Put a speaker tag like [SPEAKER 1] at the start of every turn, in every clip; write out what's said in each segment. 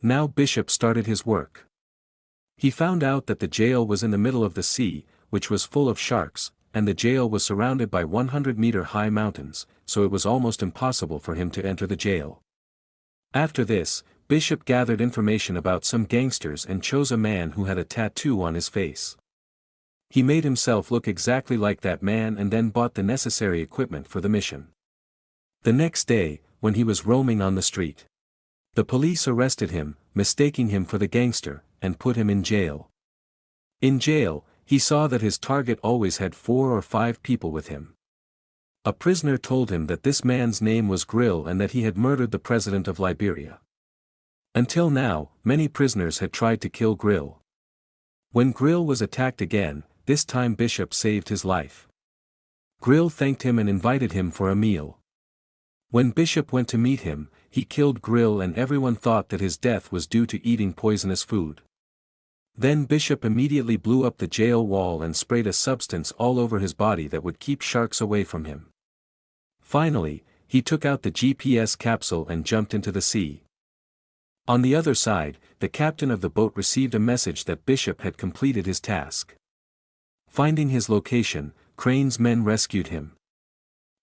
[SPEAKER 1] Now Bishop started his work. He found out that the jail was in the middle of the sea, which was full of sharks, and the jail was surrounded by 100-meter-high mountains, so it was almost impossible for him to enter the jail. After this, Bishop gathered information about some gangsters and chose a man who had a tattoo on his face. He made himself look exactly like that man and then bought the necessary equipment for the mission. The next day, when he was roaming on the street, the police arrested him, mistaking him for the gangster, and put him in jail. In jail, he saw that his target always had 4 or 5 people with him. A prisoner told him that this man's name was Grill and that he had murdered the president of Liberia. Until now, many prisoners had tried to kill Grill. When Grill was attacked again, this time Bishop saved his life. Grill thanked him and invited him for a meal. When Bishop went to meet him, he killed Grill and everyone thought that his death was due to eating poisonous food. Then Bishop immediately blew up the jail wall and sprayed a substance all over his body that would keep sharks away from him. Finally, he took out the GPS capsule and jumped into the sea. On the other side, the captain of the boat received a message that Bishop had completed his task. Finding his location, Crane's men rescued him.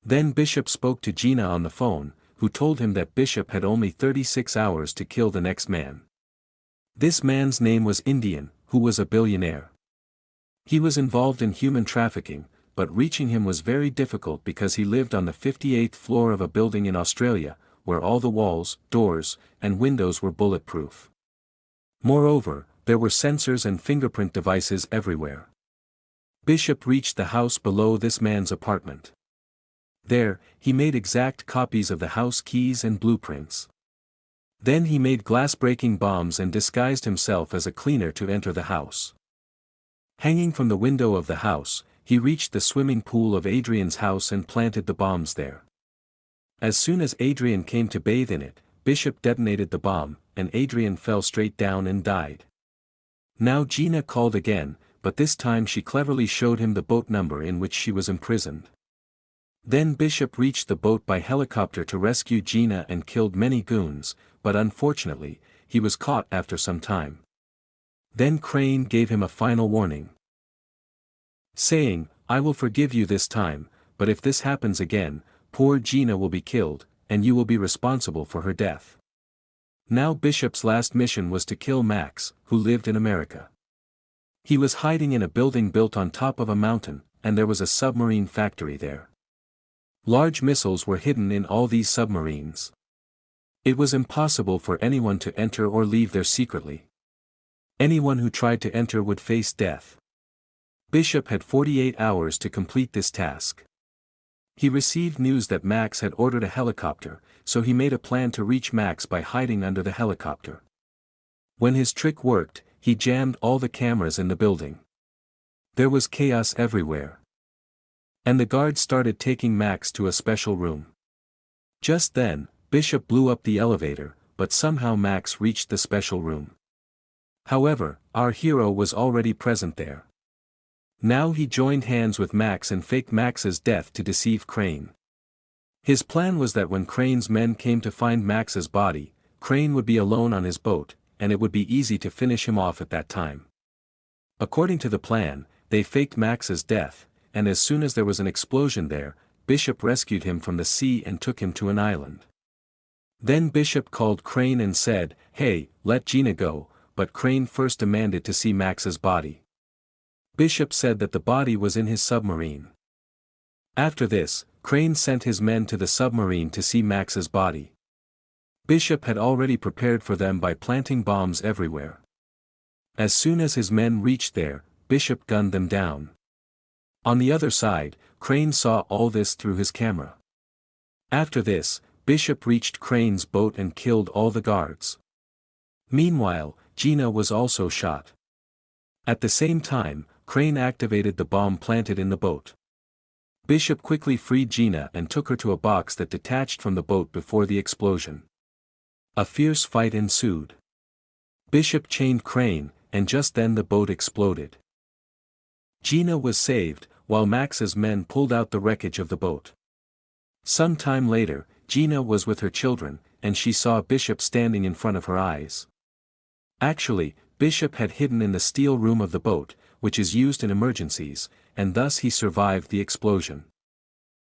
[SPEAKER 1] Then Bishop spoke to Gina on the phone, who told him that Bishop had only 36 hours to kill the next man. This man's name was Indian, who was a billionaire. He was involved in human trafficking, but reaching him was very difficult because he lived on the 58th floor of a building in Australia, where all the walls, doors, and windows were bulletproof. Moreover, there were sensors and fingerprint devices everywhere. Bishop reached the house below this man's apartment. There, he made exact copies of the house keys and blueprints. Then he made glass-breaking bombs and disguised himself as a cleaner to enter the house. Hanging from the window of the house, he reached the swimming pool of Adrian's house and planted the bombs there. As soon as Adrian came to bathe in it, Bishop detonated the bomb, and Adrian fell straight down and died. Now Gina called again, but this time she cleverly showed him the boat number in which she was imprisoned. Then Bishop reached the boat by helicopter to rescue Gina and killed many goons, but unfortunately, he was caught after some time. Then Crane gave him a final warning, saying, "I will forgive you this time, but if this happens again, poor Gina will be killed, and you will be responsible for her death." Now Bishop's last mission was to kill Max, who lived in America. He was hiding in a building built on top of a mountain, and there was a submarine factory there. Large missiles were hidden in all these submarines. It was impossible for anyone to enter or leave there secretly. Anyone who tried to enter would face death. Bishop had 48 hours to complete this task. He received news that Max had ordered a helicopter, so he made a plan to reach Max by hiding under the helicopter. When his trick worked, he jammed all the cameras in the building. There was chaos everywhere. And the guards started taking Max to a special room. Just then, Bishop blew up the elevator, but somehow Max reached the special room. However, our hero was already present there. Now he joined hands with Max and faked Max's death to deceive Crane. His plan was that when Crane's men came to find Max's body, Crane would be alone on his boat, and it would be easy to finish him off at that time. According to the plan, they faked Max's death, and as soon as there was an explosion there, Bishop rescued him from the sea and took him to an island. Then Bishop called Crane and said, "Hey, let Gina go," but Crane first demanded to see Max's body. Bishop said that the body was in his submarine. After this, Crane sent his men to the submarine to see Max's body. Bishop had already prepared for them by planting bombs everywhere. As soon as his men reached there, Bishop gunned them down. On the other side, Crane saw all this through his camera. After this, Bishop reached Crane's boat and killed all the guards. Meanwhile, Gina was also shot. At the same time, Crane activated the bomb planted in the boat. Bishop quickly freed Gina and took her to a box that detached from the boat before the explosion. A fierce fight ensued. Bishop chained Crane, and just then the boat exploded. Gina was saved, while Max's men pulled out the wreckage of the boat. Some time later, Gina was with her children, and she saw Bishop standing in front of her eyes. Actually, Bishop had hidden in the steel room of the boat, which is used in emergencies, and thus he survived the explosion.